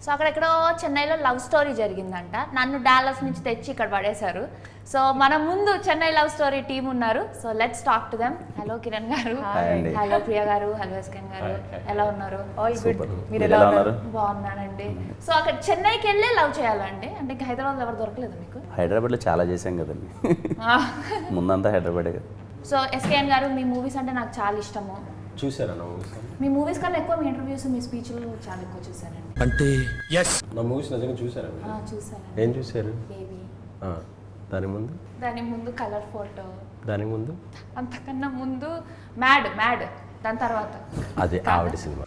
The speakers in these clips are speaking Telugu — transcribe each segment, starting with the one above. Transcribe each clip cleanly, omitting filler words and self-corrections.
సో అక్కడెక్కడో చెన్నైలో లవ్ స్టోరీ జరిగిందంట. నన్ను డాలస్ నుంచి తెచ్చి ఇక్కడ పడేశారు. సో మన ముందు చెన్నై లవ్ స్టోరీ టీం ఉన్నారు. So let's talk to them. Hello Kiran గారు, హలో ప్రియా గారు, హలో ఎస్కెన్ గారు, ఎలా ఉన్నారు? All good. మీరు ఎలా ఉన్నారు? బాగున్నానండి. సో అక్కడ చెన్నైకి వెళ్ళే లవ్ చేయాలండి అంటే ఇంకా హైదరాబాద్ ఎవరు దొరకలేదు మీకు? హైదరాబాద్లో చాలా చేసాం కదండి, ముందంతా హైదరాబాదే కదా. సో ఎస్కేఎన్ గారు, మీ మూవీస్ అంటే నాకు చాలా ఇష్టము. చూసారా నా మూవీస్? మీ మూవీస్ కన్నా ఎక్కువ మీ ఇంటర్వ్యూస్, మీ స్పీచ్లు చాలా ఎక్కువ చూసానండి. అంటే నా మూవీస్ నిజంగా చూసారా? చూసాను. ఏం చూసారు? బేబీ, దాని ముందు కలర్ ఫోటో, దాని ముందు అంతకన్నా ముందు మ్యాడ్, దాని తర్వాత అదే ఆవిడ సినిమా.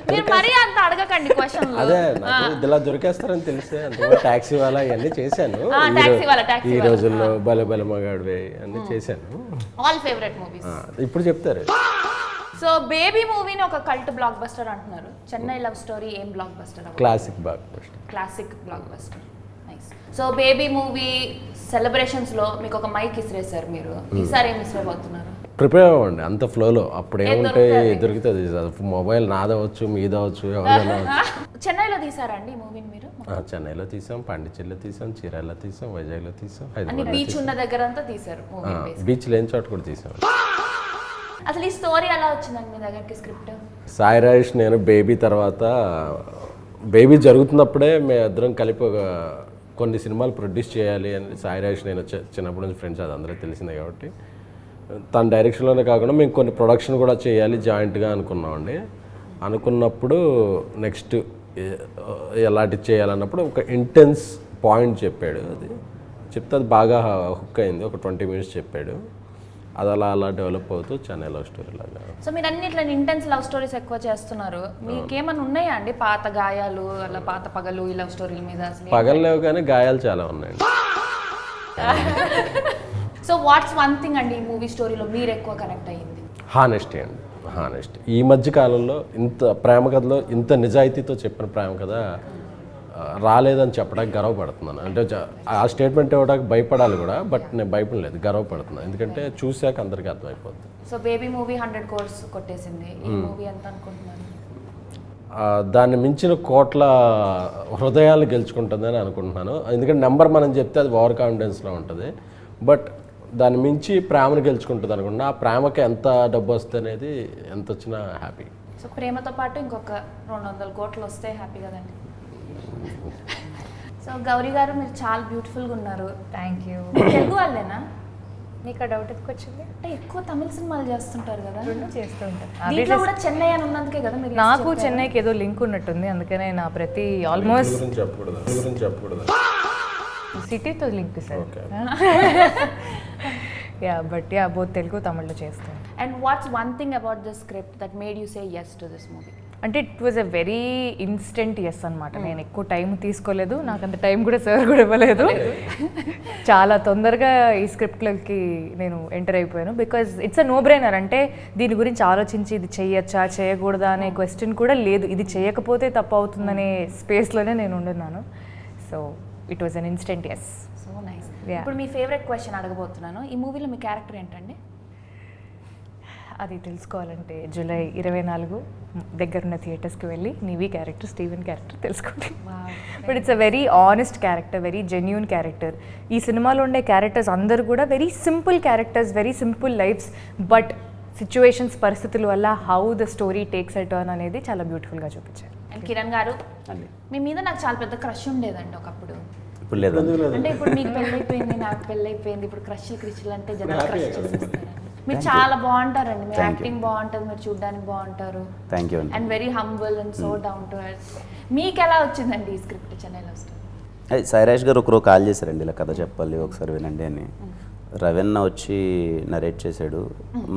మీరు మరీ అంత అడగకండి క్వశ్చన్. అదే నాకు ఇలా దొరికేస్తారని తెలిసే అంత టాక్సీ వాళ్ళ ఇవన్నీ చేశాను. ఈ రోజుల్లో బల మగాడివే అన్ని చేశాను. ఆల్ ఫేవరెట్ మూవీస్ ఇప్పుడు చెప్తారు. సో బేబీ మూవీని ఒక కల్ట్ బ్లాక్ బస్టర్ అంటున్నారు. చెన్నై లవ్ స్టోరీ ఏం block buster? Classic block buster. Classic block buster. Nice. So baby movie celebrations లో మీకు ఒక మైక్ ఇసిరేసారు మీరు. ఈసారి ఏం ఇసిరేబోతున్నారు? ప్రిపేర్ అవ్వండి అంత ఫ్లోలో. అప్పుడు ఏముంటే దొరుకుతుంది. మొబైల్ నాదవచ్చు, మీదవచ్చు, ఎవరైనా. చెన్నైలో తీసారా అండి ఈ మూవీని మీరు? చెన్నైలో తీసాం, పాండిచేరిలో తీసాం, చీరాల్లో తీసాం, వైజాగ్లో తీసాం, బీచ్ ఉన్న దగ్గర అంతా తీసారు. బీచ్ లేని చోట కూడా తీసాం. అసలు ఈ స్టోరీ ఎలా వచ్చిందండి మీ దగ్గరికి స్క్రిప్ట్? సాయి రాజేష్ నేను బేబీ తర్వాత, బేబీ జరుగుతున్నప్పుడే మేము ఇద్దరం కలిపి కొన్ని సినిమాలు ప్రొడ్యూస్ చేయాలి అని సాయి రాజేష్ నేను చిన్నప్పటి నుంచి ఫ్రెండ్స్, అది అందరికీ తెలిసిందే కాబట్టి తన డైరెక్షన్లోనే కాకుండా మేము కొన్ని ప్రొడక్షన్ కూడా చేయాలి జాయింట్గా అనుకున్నామండి. అనుకున్నప్పుడు నెక్స్ట్ ఎలాంటివి చేయాలన్నప్పుడు ఒక ఇంటెన్స్ పాయింట్ చెప్పాడు. అది చెప్తే అది బాగా హుక్ అయింది. ఒక 20 minutes చెప్పాడు. అది అలా డెవలప్ అవుతూ చెన్నై లవ్ స్టోరీ లాగా. సో మీరు అన్ని ఇట్లా ఇంటెన్స్ లవ్ స్టోరీస్ ఎక్కువ చేస్తున్నారు. మీకేమన్నా ఉన్నాయా అండి పాత గాయాలు, అలా పాత పగలు ఈ లవ్ స్టోరీల మీద? పగలు లేవు కానీ గాయాలు చాలా ఉన్నాయండి. సో వాట్స్ వన్ థింగ్ అండి ఈ మూవీ స్టోరీలో మీరు ఎక్కువ కనెక్ట్ అయ్యింది? హానెస్టీ అండి, హానెస్టీ. ఈ మధ్య కాలంలో ఇంత ప్రేమ కథలో ఇంత నిజాయితీతో చెప్పిన ప్రేమ కథ రాలేదని చెప్పడానికి గర్వపడుతున్నాను. అంటే ఆ స్టేట్మెంట్ ఇవ్వడానికి భయపడాలి కూడా, బట్ నేను భయపడలేదు, గర్వపడుతున్నాను. ఎందుకంటే చూశాక అందరికీ అర్థమైపోతుంది. సో బేబీ మూవీ 100 crores కొట్టేసింది. ఈ మూవీ ఎంత అనుకుంటున్నారు? దాన్ని మించిన కోట్ల హృదయాలు గెలుచుకుంటుందని అనుకుంటున్నాను. ఎందుకంటే నెంబర్ మనం చెప్తే అది ఓవర్ కాన్ఫిడెన్స్లో ఉంటుంది, బట్ దాన్ని మించి ప్రేమను గెలుచుకుంటుంది అనుకుంటున్నా. ఆ ప్రేమకి ఎంత డబ్బు వస్తుంది అనేది, ఎంత వచ్చినా హ్యాపీ. సో ప్రేమతో పాటు ఇంకొక 200 కోట్లు వస్తే హ్యాపీ కదండి. సో గౌరీ గారు, మీరు చాలా బ్యూటిఫుల్గా ఉన్నారు. Thank you. తెలుగు వాళ్ళేనా? మీకు ఆ డౌట్ ఎందుకు వచ్చింది? అంటే ఎక్కువ తమిళ సినిమాలు చేస్తుంటారు కదా. రెండు చేస్తూ ఉంటాను. దీంట్లో కూడా చెన్నై అని ఉన్నందుకే కదా మీరు? నాకు చెన్నైకి ఏదో లింక్ ఉన్నట్టుంది, అందుకనే నా ప్రతి ఆల్మోస్ట్ సిటీతో link sir. Yeah, but yeah, both Telugu తమిళ్లో చేస్తాను. And what's one thing about the script that made you say yes to this movie? అంటే it was a very instant yes అనమాట. నేను ఎక్కువ టైం తీసుకోలేదు, నాకు అంత టైం కూడా సార్ కూడా ఇవ్వలేదు. చాలా తొందరగా ఈ స్క్రిప్ట్లకి నేను ఎంటర్ అయిపోయాను. Because it's a no brainer. అంటే దీని గురించి ఆలోచించి ఇది చేయొచ్చా చేయకూడదా అనే క్వశ్చన్ కూడా లేదు. ఇది చేయకపోతే తప్పు అవుతుందనే స్పేస్లోనే నేను ఉండున్నాను. So it was an instant yes. So nice. ఇప్పుడు మీ ఫేవరెట్ క్వశ్చన్ అడగబోతున్నాను. ఈ మూవీలో మీ క్యారెక్టర్ ఏంటండి? అది తెలుసుకోవాలంటే జూలై 24 దగ్గరున్న థియేటర్స్కి వెళ్ళి నీవీ క్యారెక్టర్, స్టీవెన్ క్యారెక్టర్ తెలుసుకోండి. But it's a very honest character, very genuine character. ఈ సినిమాలో ఉండే క్యారెక్టర్స్ అందరూ కూడా very simple characters, very simple lifes, but situations, పరిస్థితుల వల్ల how the story takes a turn అనేది చాలా బ్యూటిఫుల్గా చూపించారు. అండ్ కిరణ్ గారు, మీ మీద నాకు చాలా పెద్ద క్రష్ ఉండేదండి ఒకప్పుడు. ఇప్పుడు లేదు అంటే ఇప్పుడు మీకు పెళ్ళైపోయింది, నాకు పెళ్ళైపోయింది. ఇప్పుడు క్రష్లు అంటే జనాలు క్రష్ చేసేస్తారండి. మీరు చాలా బాగుంటారండి. మీ యాక్టింగ్ బాగుంటుంది, మీరు చూడడానికి బాగుంటారు. Thank you and very humble and so down to earth. మీకు ఎలా వచ్చిందండి ఈ స్క్రిప్ట్ చెన్నై లవ్ స్టోరీ? అది సాయి రాజేష్ గారు ఒకరోజు కాల్ చేశారండి, ఇలా కథ చెప్పాలి ఒకసారి వినండి అని. రవీణ వచ్చి నరేట్ చేశాడు.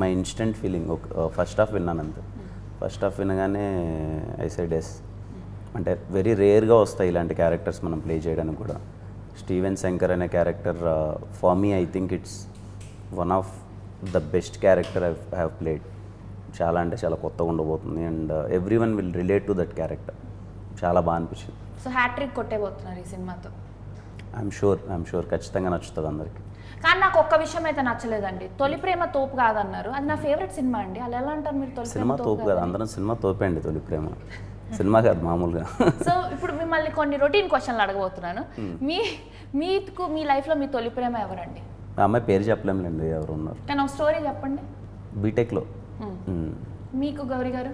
My instant feeling, first half విన్నాను అంతే. ఫస్ట్ హాఫ్ వినగానే ఐ సెడ్ ఎస్. అంటే వెరీ రేర్గా వస్తాయి ఇలాంటి క్యారెక్టర్స్ మనం ప్లే చేయడానికి కూడా. స్టీవెన్ శంకర్ అనే character for me I think it's one of the best character I have played. చాలా అంటే చాలా కొత్తగా ఉండబోతుంది and every one will relate to that character. చాలా బాగా అనిపించింది. సో హ్యాట్రిక్ కొట్టేబోతున్నారు ఈ సినిమాతో? ఐఎమ్ షూర్ ఖచ్చితంగా నచ్చుతుంది అందరికి. కానీ నాకు ఒక్క విషయం అయితే నచ్చలేదండి. తొలి ప్రేమ తోపు కాదన్నారు. అది నా ఫేవరెట్ సినిమా అండి. అలా ఎలా అంటారు మీరు? తొలి సినిమా తోపు కాదు, అందరం సినిమా తోపే అండి. తొలి ప్రేమ సినిమా కాదు మామూలుగా. సో ఇప్పుడు మిమ్మల్ని కొన్ని రొటీన్ క్వశ్చన్లు అడగబోతున్నాను. మీకు మీ లైఫ్లో మీ తొలి ప్రేమ ఎవరండి? ఆ అమ్మాయి పేరు చెప్పలేములేండి ఎవరు ఉన్నారు. కానీ ఒక స్టోరీ చెప్పండి. బీటెక్లో. మీకు గౌరీ గారు?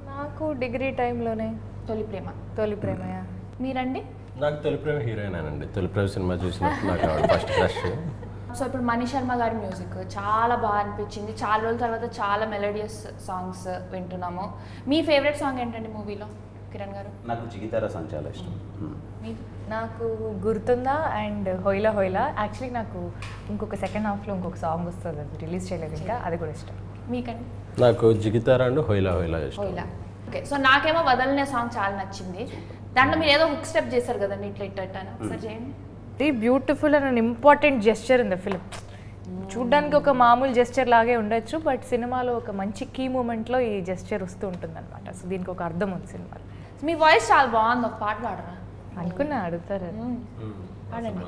నాకు డిగ్రీ టైంలోనే తొలి ప్రేమ. తొలి ప్రేమయా. మీరండి? నాకు తొలి ప్రేమ హీరోయినేనండి. తొలి ప్రేమ సినిమా చూసినప్పుడు నాకు ఆవిడ ఫస్ట్ క్రష్. సో ఇప్పుడు మణి శర్మ గారి మ్యూజిక్ చాలా బాగా అనిపించింది. చాలా రోజుల తర్వాత చాలా మెలోడియస్ సాంగ్స్ వింటున్నాము. మీ ఫేవరెట్ సాంగ్ ఏంటండి మూవీలో కిరణ్ గారు? నాకు జిగితారా సాంగ్ చాలా ఇష్టం. మీకు? నాకు గుర్తుందా అండ్ హోయిలా హోయిలా. యాక్చువల్లీ నాకు ఇంకొక సెకండ్ హాఫ్లో ఇంకొక సాంగ్ వస్తుంది, అది రిలీజ్ చేయలేదు ఇంకా, అది కూడా ఇష్టం. మీకండి? నాకు జిగితారా అండ్ హోయిలా హోయిలా ఇష్టం. హోయిలా. ఓకే. సో నాకేమో వదలనే సాంగ్ చాలా నచ్చింది. దాంట్లో మీరు ఏదో హుక్ స్టెప్ చేశారు కదండి, ఇట్లా ఇట్లా ఇట్లా ఒకసారి చేయండి. Very beautiful and important gesture in the film. చూడ్డానికి ఒక మామూలు జెస్చర్ లాగే ఉండొచ్చు, బట్ సినిమాలో ఒక మంచి కీ మూమెంట్లో ఈ జెస్చర్ వస్తూ ఉంటుంది అనమాట. సో దీనికి ఒక అర్థం ఉంది సినిమాలో. మీ వాయిస్ చాలా బాగుంది, ఒక పాట పాడరా? అనుకున్నా అడుగుతారు. పాడండి.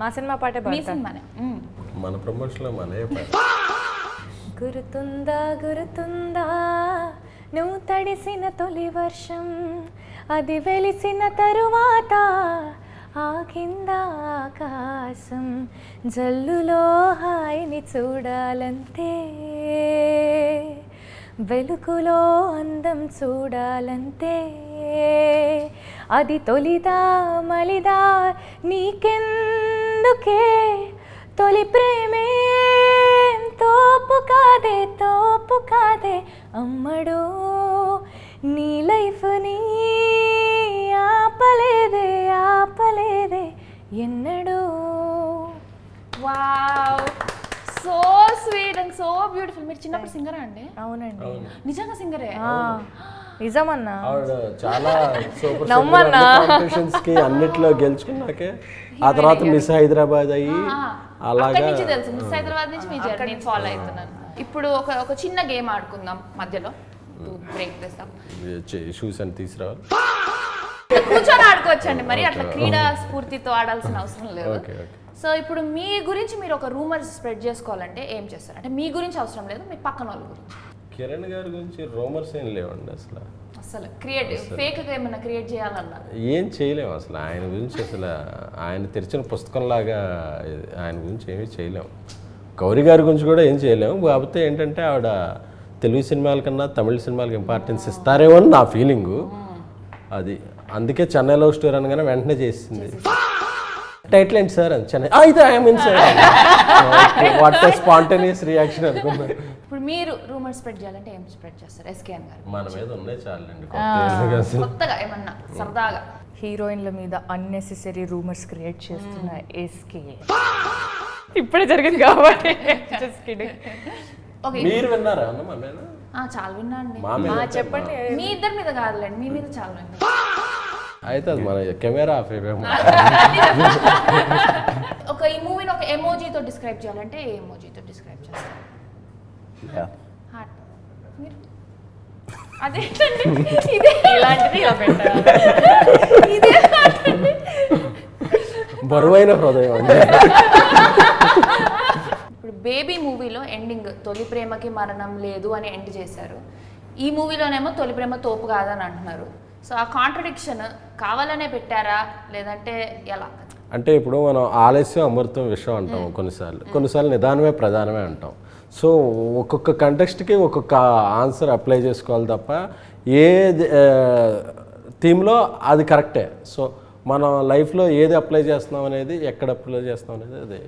మా సినిమా పాటే మీ పాడతా. సినిమానే. మన ప్రమోషన్లో మనమే గుర్తుందా గుర్తుందా నువ్వు తడిసిన తొలి వర్షం, అది వెలిసిన తరువాత ఆగింద ఆకాశం, జల్లులో హాయిని చూడాలంతే, వెలుగులో అందం చూడాలంతే, అది తొలిదా మలిదా నీకెందుకే, తొలి ప్రేమే తోపు కాదే అమ్మడు, నీ లైఫ్ని ఆపలేదే ఎన్నడు. Wow, so sweet and so beautiful. మీరు చిన్నప్పుడు సింగరా అండి? అవునండి. నిజంగా సింగరే? నిజమన్నా. ఆవిడ చాలా సూపర్ నమ్మన్నా. కాంపిటీషన్స్ కి అన్నిట్లో గెలుచుకున్నాకే ఆ తర్వాత మిస్ హైదరాబాద్ అయ్యి అలాగా. అక్కడి నుంచి తెలుసు, మిస్ హైదరాబాద్ నుంచి మీ జర్నీ ఫాలో అవుతున్నాను. ఇప్పుడు ఒక చిన్న గేమ్ ఆడుకుందాం మధ్యలో, బ్రేక్ చేస్తాం. షూస్ అని తీసుకురావాలి. కూర్చొని ఆడుకోవచ్చండి, మరి అట్లా క్రీడా స్ఫూర్తితో ఆడాల్సిన అవసరం లేదు. Okay okay. సో ఇప్పుడు మీ గురించి మీరు ఒక రూమర్స్ స్ప్రెడ్ చేసుకోవాలంటే ఏం చేస్తారు? అంటే మీ గురించి అవసరం లేదు, మీ పక్కన వాళ్ళ గురించి. కిరణ్ గారి గురించి రూమర్స్ ఏం లేవండి అసలు. అసలు ఫేక్ ఏమైనా క్రియేట్ చేయాలన్నా ఏం చేయలేము అసలు ఆయన గురించి. అసలు ఆయన తెరిచిన పుస్తకంలాగా ఆయన గురించి ఏమీ చేయలేము. గౌరీ గారి గురించి కూడా ఏం చేయలేము. కాకపోతే ఏంటంటే ఆవిడ తెలుగు సినిమాల కన్నా తమిళ సినిమాలకు ఇంపార్టెన్స్ ఇస్తారేమో అని నా ఫీలింగు. అది అందుకే చెన్నై లవ్ స్టోరీ అనగానే వెంటనే చేసింది. టైటిల్ ఏంటి సార్ అని చెన్నై అయితే I'm in sir. What spontaneous reaction అనుకున్నాను. ఇప్పుడు మీరు రూమర్ స్ప్రెడ్ చేయాలంటే ఏం స్ప్రెడ్ చేస్తారు? ఎస్కేఎన్ గారు మన మీద ఉన్నాయి చాలండి. కొత్తగా ఏమన్నా సరదాగా హీరోయిన్ల మీద అన్నెసెసరీ రూమర్స్ క్రియేట్ చేస్తున్న ఎస్కే ఇప్పుడే జరిగింది కాబట్టి just kidding. ఓకే. మీరు విన్నారా అన్న మన మీద? చాలా విన్నా అండి. చెప్పండి. మీ ఇద్దరి మీద కాదులేండి, మీ మీద చాలా విన్నా. అయితే అది మన కెమెరా ఆఫ్ అయిపోయాము. ఈ మూవీని ఒక ఎమోజీతో డిస్క్రైబ్ చేయాలంటే ఏ ఎమోజీతో డిస్క్రైబ్ చేస్తారు? హార్ట్. మీరు అదేంటండి ఇదే ఇలాంటిది ఇలా పెట్టాలి. ఇదే హార్ట్ అండి. బరువైన హృదయం అండి. ఇప్పుడు బేబీ మూవీలో ఎండింగ్ తొలి ప్రేమకి మరణం లేదు అని ఎండ్ చేశారు. ఈ మూవీలోనేమో తొలి ప్రేమ తోపు కాదని అంటున్నారు. సో ఆ కాంట్రడిక్షన్ కావాలనే పెట్టారా లేదంటే ఎలా? అంటే ఇప్పుడు మనం ఆలస్యం అమృతం విషయం అంటాం కొన్నిసార్లు నిదానమే ప్రధానమే అంటాం. సో ఒక్కొక్క కంటెక్స్ట్కి ఒక్కొక్క ఆన్సర్ అప్లై చేసుకోవాలి తప్ప ఏ థీమ్లో అది కరెక్టే. సో మనం లైఫ్లో ఏది అప్లై చేస్తున్నాం అనేది, ఎక్కడ అప్లై చేస్తున్నాం అనేది అది.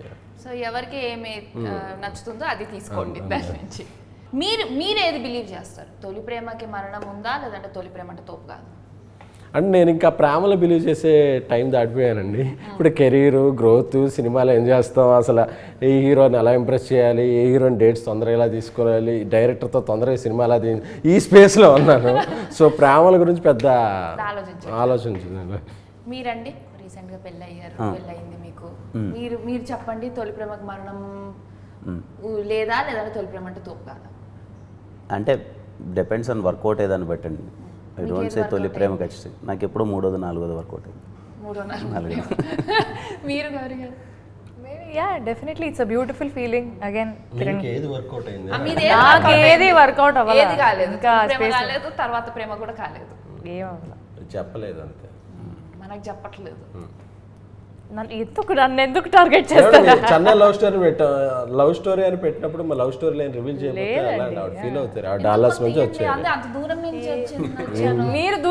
సో ఎవరికి ఏమి నచ్చుతుందో అది తీసుకోండి దాని నుంచి. మీరు ఏది బిలీవ్ చేస్తారు? తొలి ప్రేమకి మరణం ఉందా లేదంటే తొలి ప్రేమ అంటే తోపు కాదు? అంటే నేను ఇంకా ప్రేమలో బిలీవ్ చేసే టైం దాటిపోయానండి. ఇప్పుడు కెరీర్ గ్రోత్ సినిమాలో ఏం చేస్తాం, అసలు ఏ హీరోని ఎలా ఇంప్రెస్ చేయాలి, ఏ హీరోని డేట్స్ తొందరగా ఎలా తీసుకోవాలి, డైరెక్టర్తో తొందరగా సినిమా ఎలా ఈ స్పేస్లో ఉన్నాను. సో ప్రేమల గురించి పెద్ద ఆలోచించింది. మీరండి రీసెంట్గా పెళ్ళయింది మీకు, మీరు చెప్పండి తొలి ప్రేమకి మరణం లేదా లేదంటే తొలి ప్రేమ అంటే తోపు కాదా? అంటే డిపెండ్స్ ఆన్ వర్కౌట్ ఏదని పెట్టండి. ఐ డోంట్ సే తొలి ప్రేమ ఖచ్చితంగా. నాకు ఎప్పుడో 3వ 4వ వర్కౌట్ అయింది. 3వ 4వ. మీరు గౌరీ గారు? Yeah definitely it's a beautiful feeling again Kiran మీకు ఏది వర్కౌట్ అయింది నాకు ఏది వర్కౌట్ అవ్వాలి ఏది కాలేదు, ప్రేమ కాలేదు, తర్వాత ప్రేమ కూడా కాలేదు. ఏం అవ్వాలి చెప్పలేదు అంతే. మనకు చెప్పట్లేదు. నన్ను ఎందుకు టార్గెట్ చేస్తారా? చెన్నై లవ్ స్టోరీ అని పెట్టినప్పుడు మా లవ్ స్టోరీ లైన్ రివీల్ చేయకపోతే అలా ఫీల్ అవుతారు. ఆ డాలర్స్ నుంచి వచ్చాయి. అంత దూరం నుంచి వచ్చాను. మీరు దూరం